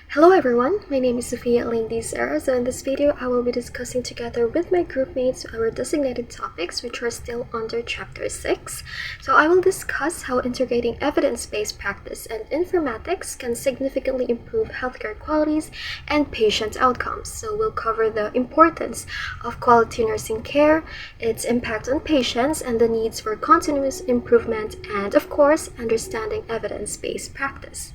Hello everyone, my name is Sophia Lindis-Era. So in this video, I will be discussing together with my groupmates our designated topics which are still under Chapter 6. So I will discuss how integrating evidence-based practice and informatics can significantly improve healthcare qualities and patient outcomes. So we'll cover the importance of quality nursing care, its impact on patients, and the needs for continuous improvement, and of course, understanding evidence-based practice.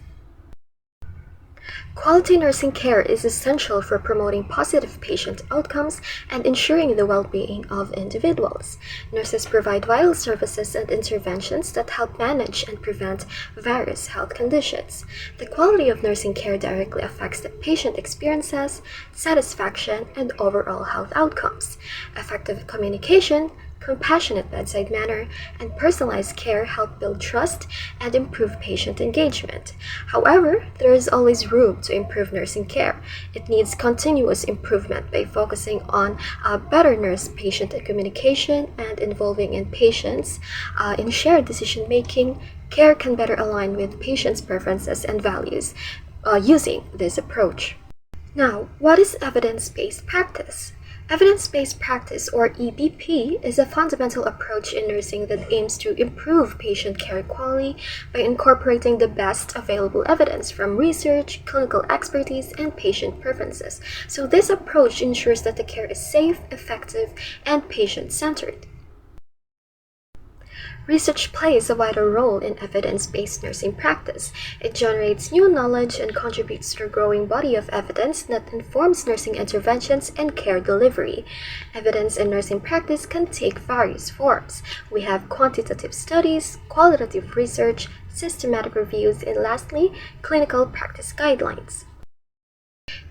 Quality nursing care is essential for promoting positive patient outcomes and ensuring the well-being of individuals. Nurses provide vital services and interventions that help manage and prevent various health conditions. The quality of nursing care directly affects the patient experiences, satisfaction, and overall health outcomes. Effective communication, compassionate bedside manner, and personalized care help build trust and improve patient engagement. However, there is always room to improve nursing care. It needs continuous improvement by focusing on better nurse-patient communication and involving in patients in shared decision-making. Care can better align with patients' preferences and values using this approach. Now, what is evidence-based practice? Evidence-based practice, or EBP, is a fundamental approach in nursing that aims to improve patient care quality by incorporating the best available evidence from research, clinical expertise, and patient preferences. So this approach ensures that the care is safe, effective, and patient-centered. Research plays a vital role in evidence-based nursing practice. It generates new knowledge and contributes to a growing body of evidence that informs nursing interventions and care delivery. Evidence in nursing practice can take various forms. We have quantitative studies, qualitative research, systematic reviews, and lastly, clinical practice guidelines.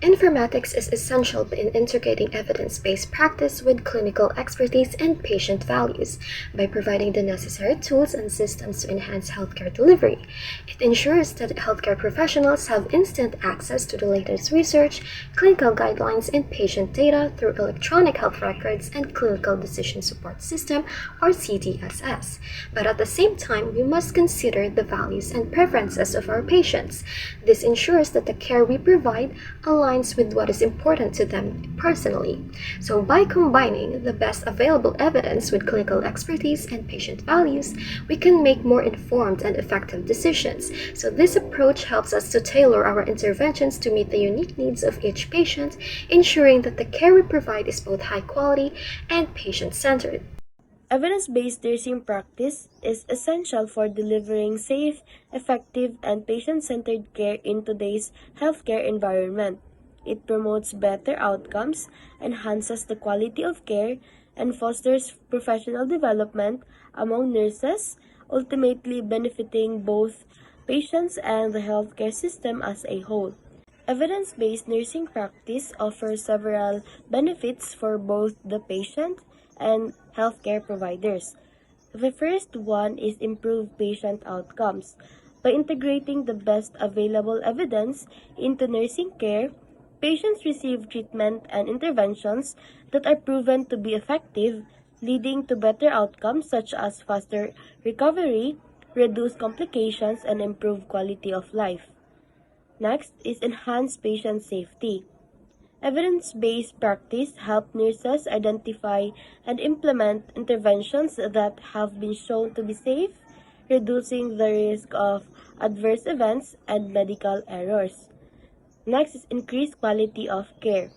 Informatics is essential in integrating evidence-based practice with clinical expertise and patient values by providing the necessary tools and systems to enhance healthcare delivery. It ensures that healthcare professionals have instant access to the latest research, clinical guidelines, and patient data through electronic health records and clinical decision support system, or CDSS. But at the same time, we must consider the values and preferences of our patients. This ensures that the care we provide aligns with what is important to them personally. So by combining the best available evidence with clinical expertise and patient values, we can make more informed and effective decisions. So this approach helps us to tailor our interventions to meet the unique needs of each patient, ensuring that the care we provide is both high quality and patient-centered. Evidence-based nursing practice is essential for delivering safe, effective, and patient-centered care in today's healthcare environment. It promotes better outcomes, enhances the quality of care, and fosters professional development among nurses, ultimately benefiting both patients and the healthcare system as a whole. Evidence-based nursing practice offers several benefits for both the patient and healthcare providers. The first one is improved patient outcomes. By integrating the best available evidence into nursing care, patients receive treatment and interventions that are proven to be effective, leading to better outcomes such as faster recovery, reduced complications, and improved quality of life. Next is enhanced patient safety. Evidence-based practice helps nurses identify and implement interventions that have been shown to be safe, reducing the risk of adverse events and medical errors. Next is increased quality of care.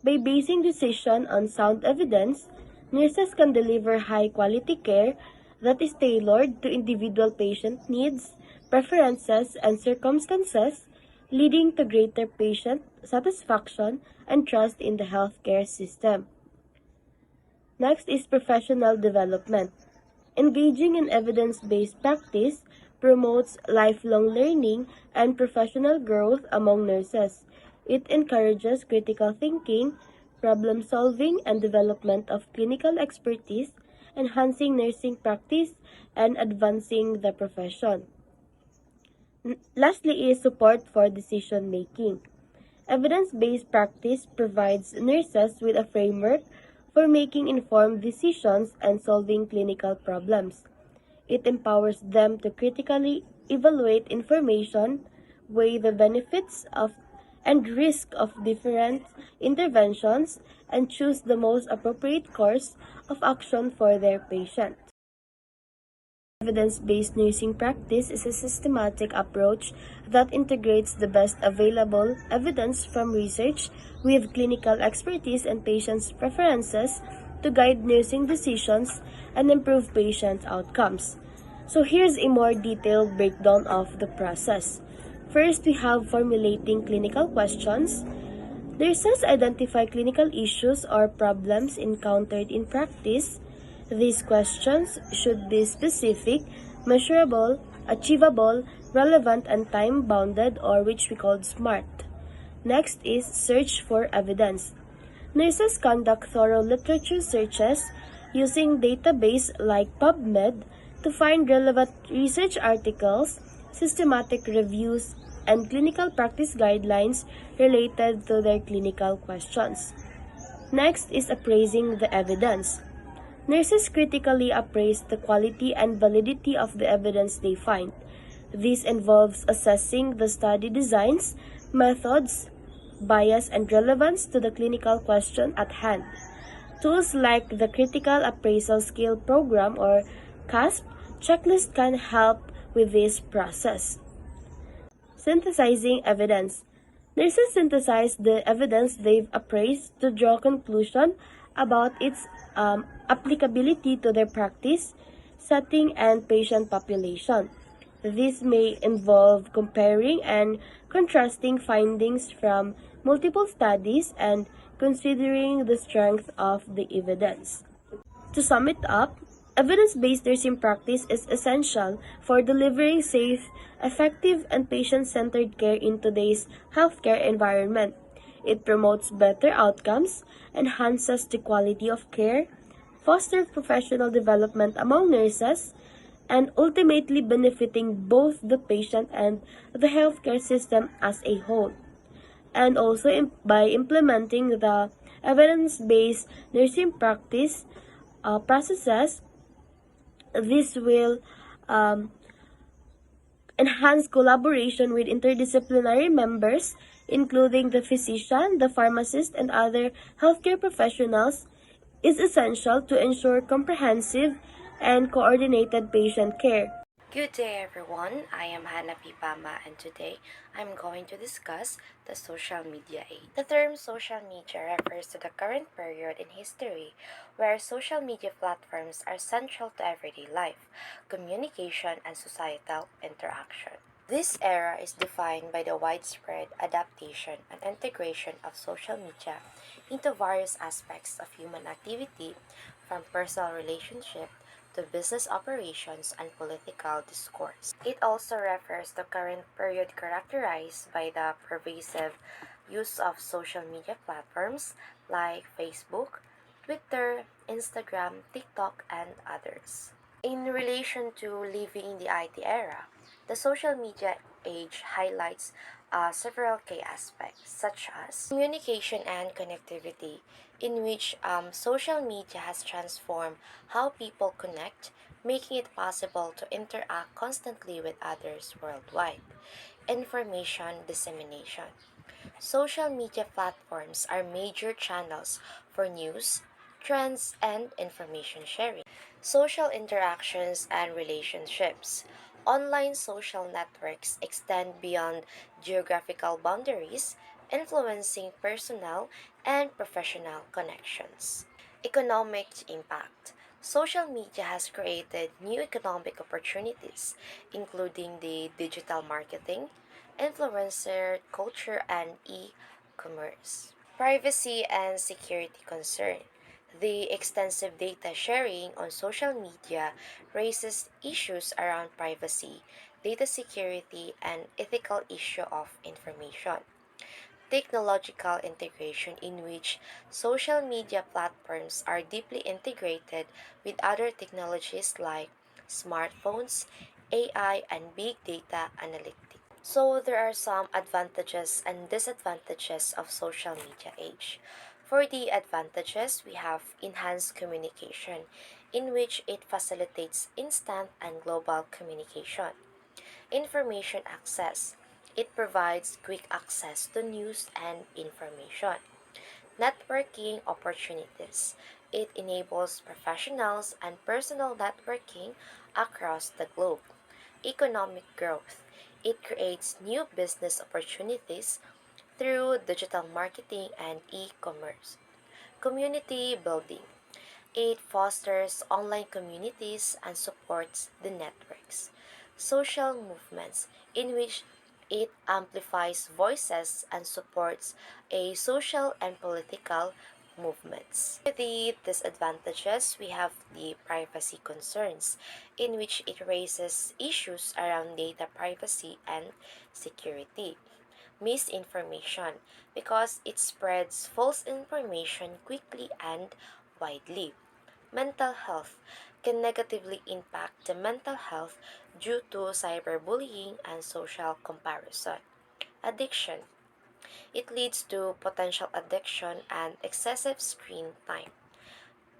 By basing decisions on sound evidence, nurses can deliver high-quality care that is tailored to individual patient needs, preferences, and circumstances, leading to greater patient satisfaction and trust in the healthcare system. Next is professional development. Engaging in evidence-based practice promotes lifelong learning and professional growth among nurses. It encourages critical thinking, problem-solving, and development of clinical expertise, enhancing nursing practice and advancing the profession. Lastly is support for decision-making. Evidence-based practice provides nurses with a framework for making informed decisions and solving clinical problems. It empowers them to critically evaluate information, weigh the benefits of and risk of different interventions, and choose the most appropriate course of action for their patient. Evidence-based nursing practice is a systematic approach that integrates the best available evidence from research with clinical expertise and patients' preferences to guide nursing decisions and improve patient outcomes. So here's a more detailed breakdown of the process. First, we have formulating clinical questions. Nurses identify clinical issues or problems encountered in practice. These questions should be specific, measurable, achievable, relevant, and time-bounded, or which we call SMART. Next is search for evidence. Nurses conduct thorough literature searches using database like PubMed to find relevant research articles, systematic reviews, and clinical practice guidelines related to their clinical questions. Next is appraising the evidence. Nurses critically appraise the quality and validity of the evidence they find. This involves assessing the study designs, methods, bias, and relevance to the clinical question at hand. Tools like the Critical Appraisal Skill Program or CASP checklist can help with this process. Synthesizing evidence. Nurses synthesize the evidence they've appraised to draw conclusion about its applicability to their practice, setting, and patient population. This may involve comparing and contrasting findings from multiple studies and considering the strength of the evidence. To sum it up, evidence-based nursing practice is essential for delivering safe, effective, and patient-centered care in today's healthcare environment. It promotes better outcomes, enhances the quality of care, fosters professional development among nurses, and ultimately benefiting both the patient and the healthcare system as a whole. And also by implementing the evidence-based nursing practice processes, this will enhance collaboration with interdisciplinary members, including the physician, the pharmacist, and other healthcare professionals, is essential to ensure comprehensive and coordinated patient care. Good day everyone, I am Hannah Pipama and today I'm going to discuss the social media age. The term social media refers to the current period in history where social media platforms are central to everyday life, communication, and societal interaction. This era is defined by the widespread adaptation and integration of social media into various aspects of human activity, from personal relationship to business operations and political discourse. It also refers to current period characterized by the pervasive use of social media platforms like Facebook, Twitter, Instagram, TikTok, and others. In relation to living in the IT era, the social media age highlights several key aspects such as communication and connectivity, in which social media has transformed how people connect, making it possible to interact constantly with others worldwide. Information dissemination. Social media platforms are major channels for news, trends, and information sharing. Social interactions and relationships. Online social networks extend beyond geographical boundaries, influencing personal and professional connections. Economic impact. Social media has created new economic opportunities, including the digital marketing, influencer culture, and e-commerce. Privacy and security concern. The extensive data sharing on social media raises issues around privacy, data security, and ethical issue of information. Technological integration, in which social media platforms are deeply integrated with other technologies like smartphones, AI, and big data analytics. So there are some advantages and disadvantages of social media age. For the advantages, we have enhanced communication, in which it facilitates instant and global communication. Information access. It provides quick access to news and information. Networking opportunities. It enables professionals and personal networking across the globe. Economic growth. It creates new business opportunities through digital marketing and e-commerce. Community building. It fosters online communities and supports the networks. Social movements, in which it amplifies voices and supports a social and political movements. For the disadvantages, we have the privacy concerns, in which it raises issues around data privacy and security. Misinformation, because it spreads false information quickly and widely. Mental health can negatively impact the mental health due to cyberbullying and social comparison. Addiction. It leads to potential addiction and excessive screen time.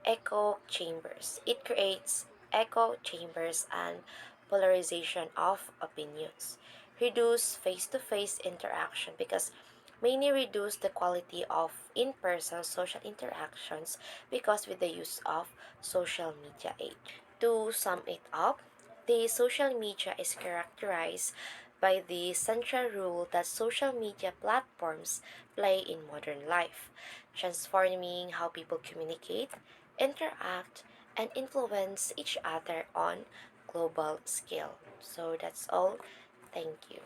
Echo chambers. It creates echo chambers and polarization of opinions. Reduce face to face interaction, because many reduce the quality of in person social interactions because with the use of social media age. To sum it up, the social media is characterized by the central role that social media platforms play in modern life, transforming how people communicate, interact, and influence each other on global scale. So that's all. Thank you.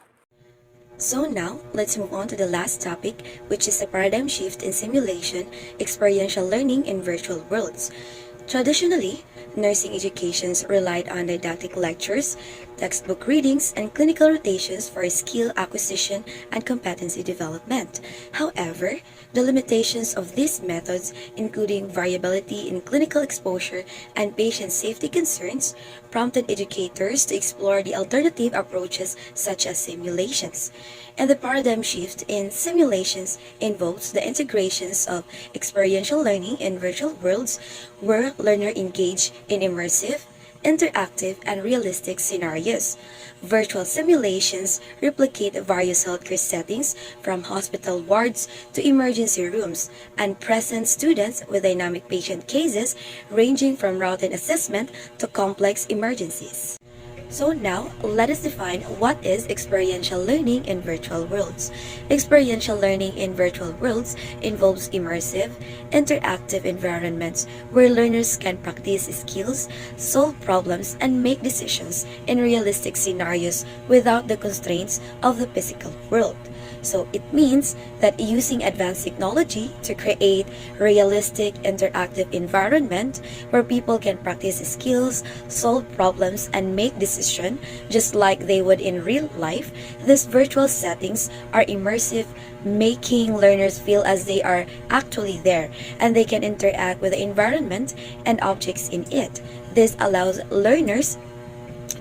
So now, let's move on to the last topic, which is the paradigm shift in simulation, experiential learning in virtual worlds. Traditionally, nursing educations relied on didactic lectures, textbook readings, and clinical rotations for skill acquisition and competency development. However, the limitations of these methods, including variability in clinical exposure and patient safety concerns, prompted educators to explore the alternative approaches such as simulations. And the paradigm shift in simulations involves the integrations of experiential learning in virtual worlds where learners engage in immersive, interactive, and realistic scenarios. Virtual simulations replicate various healthcare settings from hospital wards to emergency rooms and present students with dynamic patient cases ranging from routine assessment to complex emergencies. So now, let us define what is experiential learning in virtual worlds. Experiential learning in virtual worlds involves immersive, interactive environments where learners can practice skills, solve problems, and make decisions in realistic scenarios without the constraints of the physical world. So it means that using advanced technology to create realistic interactive environment where people can practice skills, solve problems, and make decisions just like they would in real life, these virtual settings are immersive, making learners feel as they are actually there and they can interact with the environment and objects in it. This allows learners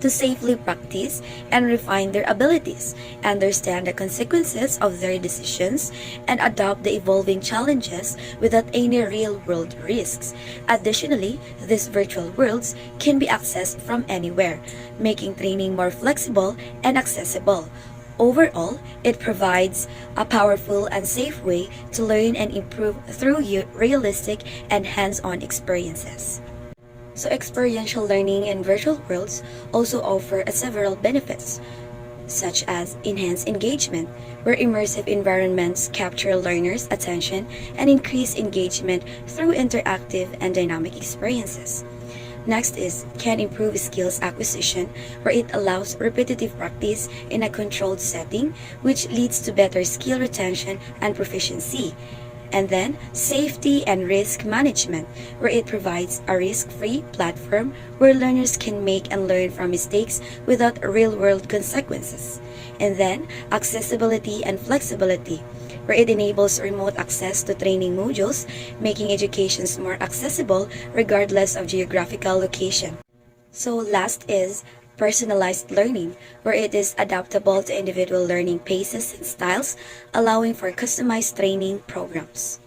to safely practice and refine their abilities, understand the consequences of their decisions, and adopt the evolving challenges without any real-world risks. Additionally, these virtual worlds can be accessed from anywhere, making training more flexible and accessible. Overall, it provides a powerful and safe way to learn and improve through realistic and hands-on experiences. So experiential learning in virtual worlds also offer several benefits, such as enhanced engagement, where immersive environments capture learners' attention and increase engagement through interactive and dynamic experiences. Next is can improve skills acquisition, where it allows repetitive practice in a controlled setting, which leads to better skill retention and proficiency. And then, safety and risk management, where it provides a risk-free platform where learners can make and learn from mistakes without real-world consequences. And then, accessibility and flexibility, where it enables remote access to training modules, making educations more accessible regardless of geographical location. So last is personalized learning, where it is adaptable to individual learning paces and styles, allowing for customized training programs.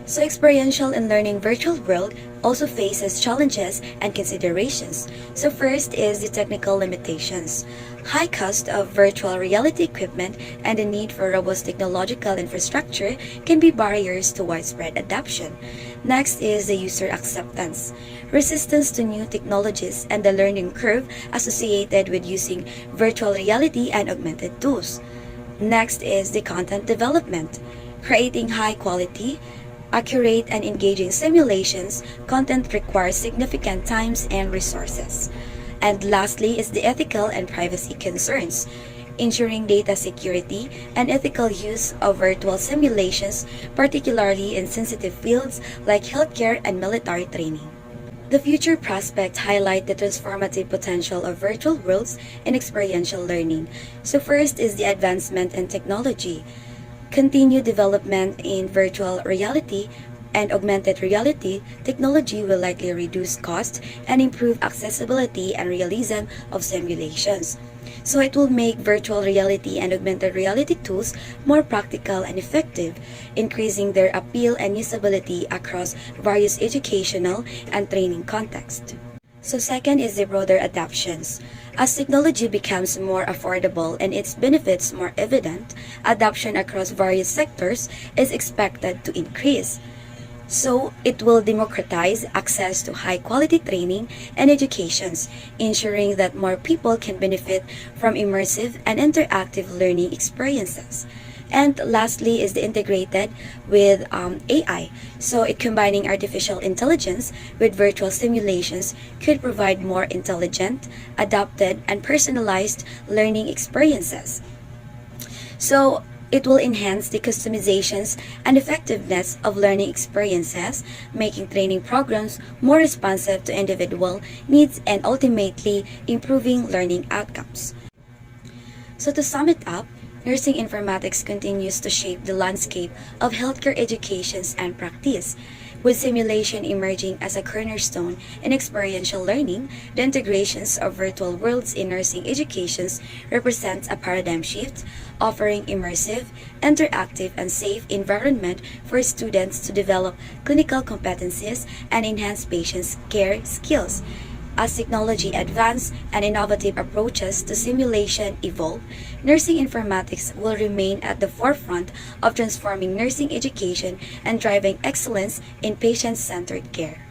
So experiential and learning virtual world also faces challenges and considerations. So first is the technical limitations. High cost of virtual reality equipment and the need for robust technological infrastructure can be barriers to widespread adoption. Next is the user acceptance. Resistance to new technologies and the learning curve associated with using virtual reality and augmented tools. Next is the content development. Creating high quality, accurate and engaging simulations, content requires significant times and resources. And lastly is the ethical and privacy concerns. Ensuring data security and ethical use of virtual simulations, particularly in sensitive fields like healthcare and military training. The future prospects highlight the transformative potential of virtual worlds in experiential learning. So first is the advancement in technology. Continued development in virtual reality and augmented reality technology will likely reduce cost and improve accessibility and realism of simulations. So it will make virtual reality and augmented reality tools more practical and effective, increasing their appeal and usability across various educational and training contexts. So second is the broader adoptions. As technology becomes more affordable and its benefits more evident, adoption across various sectors is expected to increase. So it will democratize access to high-quality training and educations, ensuring that more people can benefit from immersive and interactive learning experiences. And lastly is the integrated with AI. So it combining artificial intelligence with virtual simulations could provide more intelligent, adapted, and personalized learning experiences. So it will enhance the customizations and effectiveness of learning experiences, making training programs more responsive to individual needs and ultimately improving learning outcomes. So to sum it up, nursing informatics continues to shape the landscape of healthcare educations and practice. With simulation emerging as a cornerstone in experiential learning, the integrations of virtual worlds in nursing educations represents a paradigm shift, offering immersive, interactive, and safe environment for students to develop clinical competencies and enhance patients' care skills. As technology advances and innovative approaches to simulation evolve, nursing informatics will remain at the forefront of transforming nursing education and driving excellence in patient-centered care.